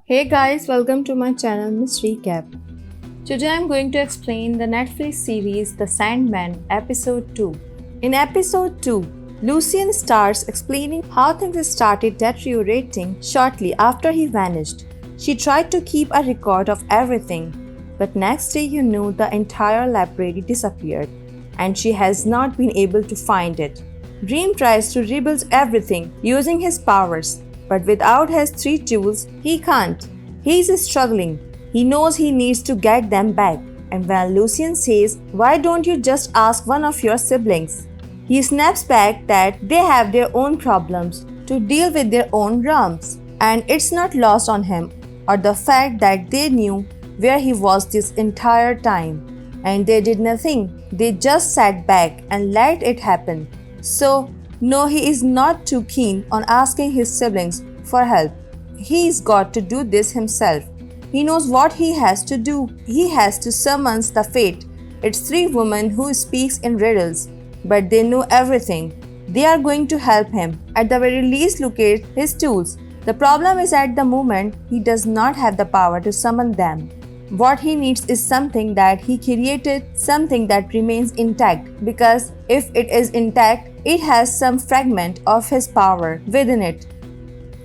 Hey guys, welcome to my channel Missrecap. Today I'm going to explain the Netflix series The Sandman episode 2. In episode 2, Lucienne starts explaining how things started deteriorating shortly after he vanished. She tried to keep a record of everything, but next day the entire library disappeared and she has not been able to find it. Dream tries to rebuild everything using his powers, but without his three tools, he can't. He is struggling. He knows he needs to get them back. And when Lucienne says, "Why don't you just ask one of your siblings?" he snaps back that they have their own problems to deal with their own realms. And it's not lost on him or the fact that they knew where he was this entire time. And they did nothing. They just sat back and let it happen. So, no, he is not too keen on asking his siblings for help. He's got to do this himself. He knows what he has to do. He has to summon the fate. It's three women who speaks in riddles, but they know everything. They are going to help him. At the very least, locate his tools. The problem is at the moment, he does not have the power to summon them. What he needs is something that he created, something that remains intact, because if it is intact, it has some fragment of his power within it.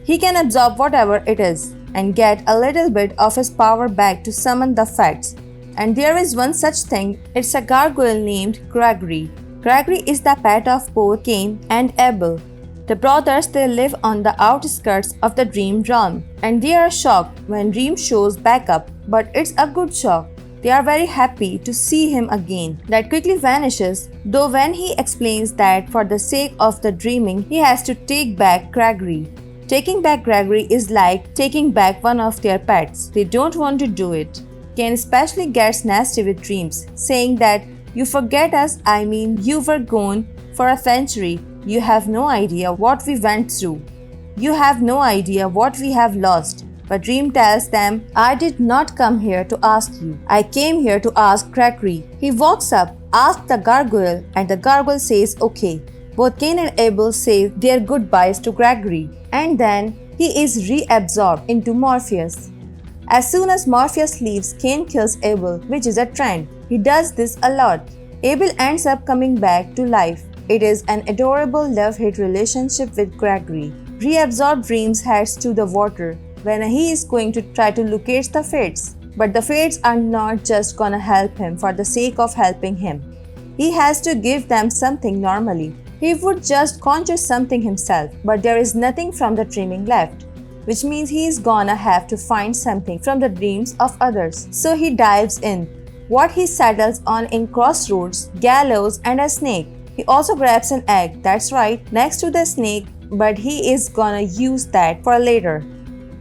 He can absorb whatever it is and get a little bit of his power back to summon the facts. And there is one such thing, it's a gargoyle named Gregory. Gregory is the pet of both Cain and Abel. The brothers, they live on the outskirts of the dream realm, and they are shocked when Dream shows back up, but it's a good shock. They are very happy to see him again. That quickly vanishes, though when he explains that for the sake of the dreaming, he has to take back Gregory. Taking back Gregory is like taking back one of their pets. They don't want to do it. Cain especially gets nasty with Dreams, saying that you forget us, you were gone for a century. You have no idea what we went through. You have no idea what we have lost. But Dream tells them, I did not come here to ask you. I came here to ask Gregory. He walks up, asks the gargoyle, and the gargoyle says okay. Both Cain and Abel say their goodbyes to Gregory, and then he is reabsorbed into Morpheus. As soon as Morpheus leaves, Cain kills Abel, which is a trend. He does this a lot. Abel ends up coming back to life. It is an adorable love-hate relationship with Gregory. Reabsorbed Dreams heads to the water when he is going to try to locate the fates. But the fates are not just gonna help him for the sake of helping him. He has to give them something normally. He would just conjure something himself, but there is nothing from the dreaming left, which means he is gonna have to find something from the dreams of others. So he dives in. What he settles on in crossroads, gallows, and a snake. He also grabs an egg, that's right, next to the snake, but he is gonna use that for later.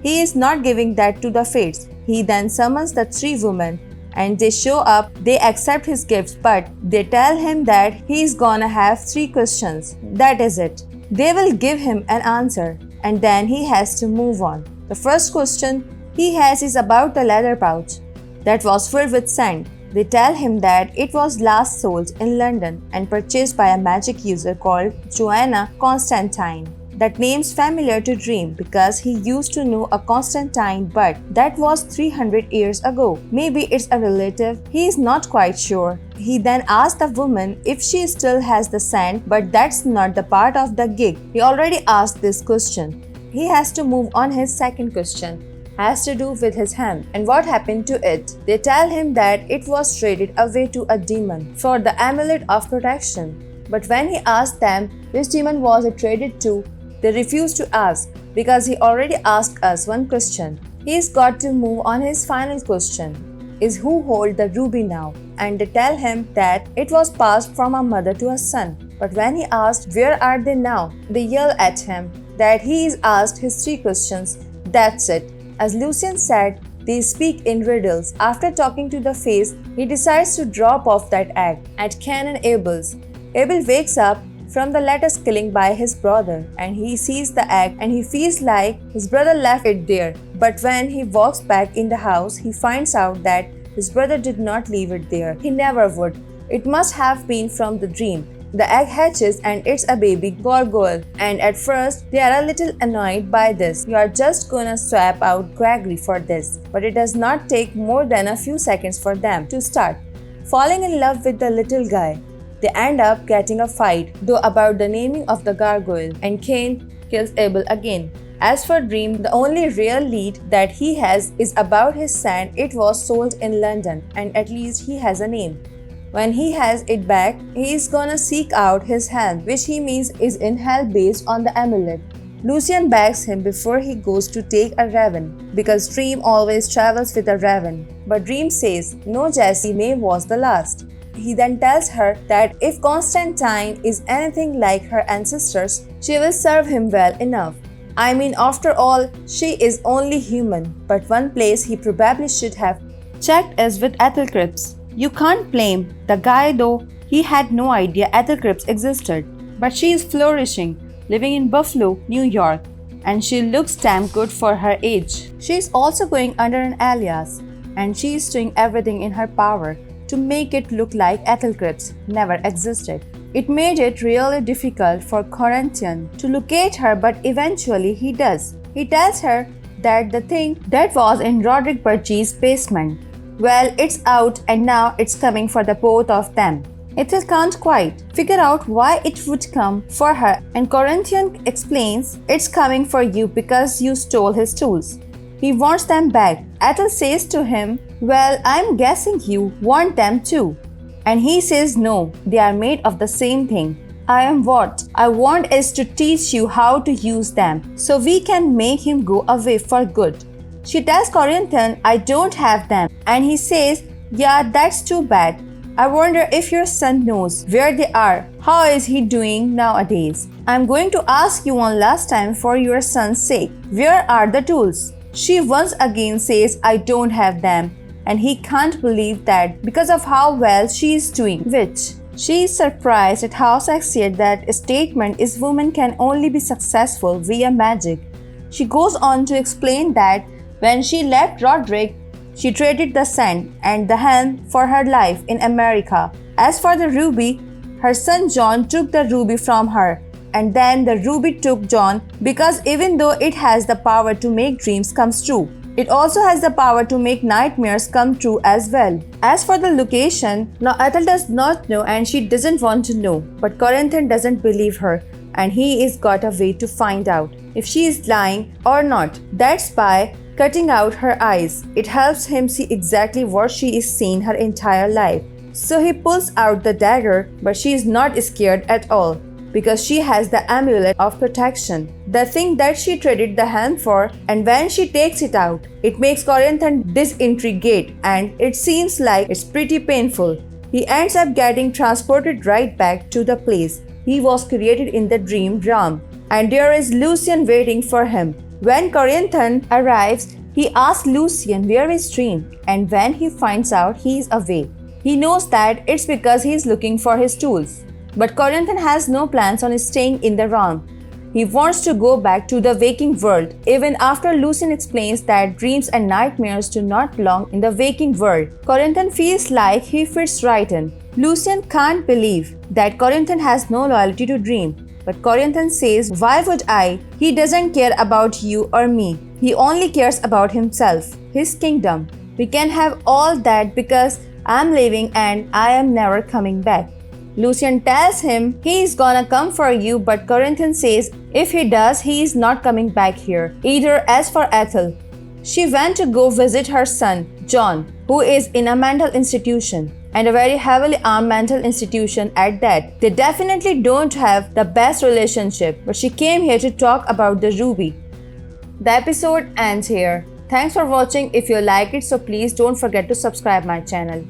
He is not giving that to the fates. He then summons the three women and they show up. They accept his gifts, but they tell him that he is gonna have three questions. That is it. They will give him an answer and then he has to move on. The first question he has is about the leather pouch that was filled with sand. They tell him that it was last sold in London and purchased by a magic user called Joanna Constantine. That name's familiar to Dream because he used to know a Constantine, but that was 300 years ago. Maybe it's a relative, he is not quite sure. He then asks the woman if she still has the sand, but that's not the part of the gig. He already asked this question. He has to move on his second question. Has to do with his helm and what happened to it. They tell him that it was traded away to a demon for the amulet of protection. But when he asked them which demon was it traded to, they refuse to ask because he already asked us one question. He's got to move on his final question, is who hold the ruby now? And they tell him that it was passed from a mother to a son. But when he asked where are they now, they yell at him that he is asked his three questions. That's it. As Lucienne said, they speak in riddles. After talking to the face, he decides to drop off that egg at Cain and Abel's. Abel wakes up from the latest killing by his brother and he sees the egg and he feels like his brother left it there. But when he walks back in the house, he finds out that his brother did not leave it there. He never would. It must have been from the dream. The egg hatches and it's a baby gargoyle. And at first, they are a little annoyed by this. You are just gonna swap out Gregory for this. But it does not take more than a few seconds for them to start falling in love with the little guy. They end up getting a fight, though, about the naming of the gargoyle, and Cain kills Abel again. As for Dream, the only real lead that he has is about his sand. It was sold in London, and at least he has a name. When he has it back, he is gonna seek out his helm, which he means is in hell based on the amulet. Lucienne begs him before he goes to take a raven, because Dream always travels with a raven. But Dream says, no, Jessie, May was the last. He then tells her that if Constantine is anything like her ancestors, she will serve him well enough. I mean, after all, she is only human. But one place he probably should have checked is with Ethelcrypts. You can't blame the guy though, he had no idea Ethelcrypts existed. But she is flourishing, living in Buffalo, New York, and she looks damn good for her age. She is also going under an alias, and she is doing everything in her power to make it look like Ethelcrypts never existed. It made it really difficult for Corinthian to locate her, but eventually he does. He tells her that the thing that was in Roderick Burgess' basement, well, it's out and now it's coming for the both of them. Ethel can't quite figure out why it would come for her, and Corinthian explains it's coming for you because you stole his tools. He wants them back. Ethel says to him, well, I'm guessing you want them too. And he says no, they are made of the same thing. What I want is to teach you how to use them so we can make him go away for good. She tells Corinthian, I don't have them. And he says, yeah, that's too bad. I wonder if your son knows where they are. How is he doing nowadays? I'm going to ask you one last time for your son's sake. Where are the tools? She once again says, I don't have them. And he can't believe that because of how well she is doing, which she is surprised at how succinct that statement is. Women can only be successful via magic. She goes on to explain that when she left Roderick, she traded the sand and the helm for her life in America. As for the ruby, her son John took the ruby from her, and then the ruby took John, because even though it has the power to make dreams come true, it also has the power to make nightmares come true as well. As for the location, now Ethel does not know and she doesn't want to know, but Corinthian doesn't believe her, and he is got a way to find out if she is lying or not. That's by cutting out her eyes. It helps him see exactly what she is seeing her entire life. So he pulls out the dagger, but she is not scared at all, because she has the amulet of protection, the thing that she traded the helm for, and when she takes it out, it makes Corinthian disintegrate, and it seems like it's pretty painful. He ends up getting transported right back to the place he was created in the dream realm, and there is Lucienne waiting for him. When Corinthian arrives, he asks Lucienne where is Dream, and when he finds out he is away, he knows that it's because he is looking for his tools. But Corinthian has no plans on staying in the realm. He wants to go back to the waking world, even after Lucienne explains that dreams and nightmares do not belong in the waking world. Corinthian feels like he fits right in. Lucienne can't believe that Corinthian has no loyalty to Dream. But Corinthian says, why would I? He doesn't care about you or me. He only cares about himself, his kingdom. We can have all that because I'm leaving and I am never coming back. Lucienne tells him he is gonna come for you, but Corinthian says if he does, he is not coming back here either. As for Ethel, she went to go visit her son, John, who is in a mental institution, and a very heavily armed mental institution at that. They definitely don't have the best relationship, but she came here to talk about the ruby. The episode ends here. Thanks for watching. If you like it, so please don't forget to subscribe my channel.